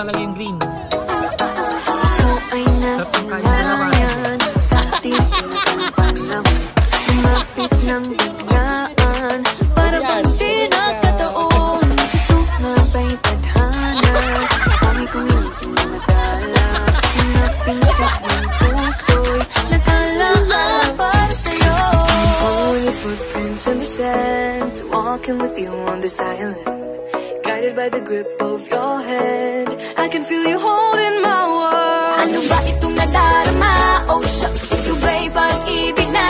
talaga yung green. Ikaw ay nasalayan sa titing panahon. Lumapit ng biglaan para bang di nagkataon. Ito nga ba'y tadhana? Pangay kong inisip na madala. Mga pingkat ng puso'y nakalaan para sa'yo. Following your footprints in the sand, walking with you on this island, guided by the grip of your hand. I can feel you holding my world. Ano ba itong nadarama? Oh shucks, ito ba'y pag-ibig na?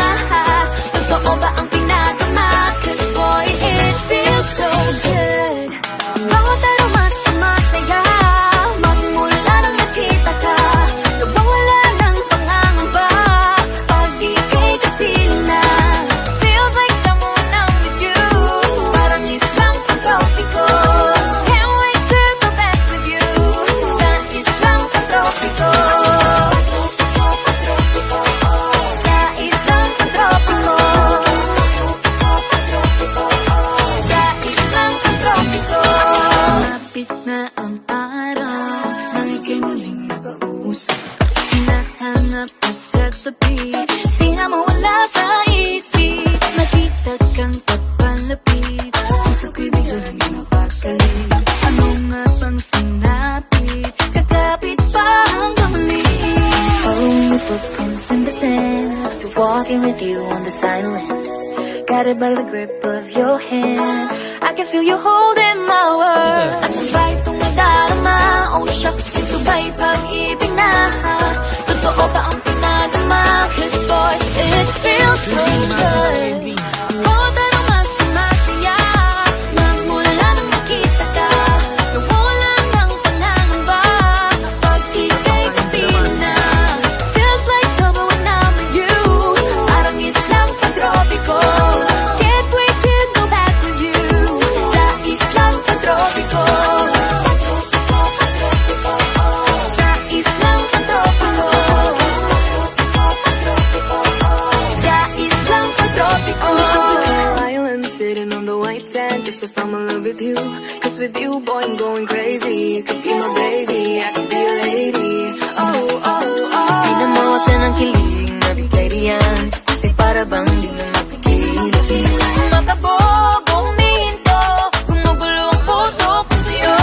Totoo ba ang pinadama? Cause boy, it feels so good. Bawat aroma sumasaya, magmula nang nakita ka. Nawawala ng pangangamba pag ika'y kapiling na. Feels like someone I'm with you, parang islang pag-tropiko. Can't wait to go back with you sa islang pag-tropiko. Sa islang pag-tropiko. Sa islang pag-tropiko. Malapit na ang araw nang ika'y muling nag-uusap. Hinahanap ka sa tabi, di na mawala sa isip. Nakita kang kapalapit, puso ko'y bigla naging mapakalit. Ano nga bang sinapit, kakapit pa hanggang muli. Following your footprints in the sand, to walking with you on the silent, guided by the grip of your hand. I can feel you holding my world. Ano ba itong nadarama? Oh shucks, ito ba'y pag-ibig na? Totoo ba ang pinadama? Cause boy, it feels so good. Bawat aroma sumasaya, magmula nang nakita ka. Nawawala ng pangangamba pag ika'y kapiling na. Feels like summer when I'm with you, parang islang pag-tropiko. Can't wait to go back with you sa islang pag-tropiko. Sa islang pag-tropiko. Sa islang pag-tropiko. Island sitting on the white sand, just to fall in love with you. Cause with you, boy, I'm going crazy. You could be my baby, I could be a lady. Oh, oh, oh. Di na mawala ng kilig na bigay diyan, kasi para bang di na mapigil. Makabog, huminto, gumugulo ang puso ko sa'yo.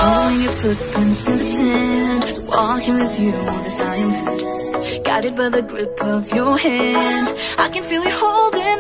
Following your footprints in the sand, walking with you on this island, guided by the grip of your hand. I can feel you holding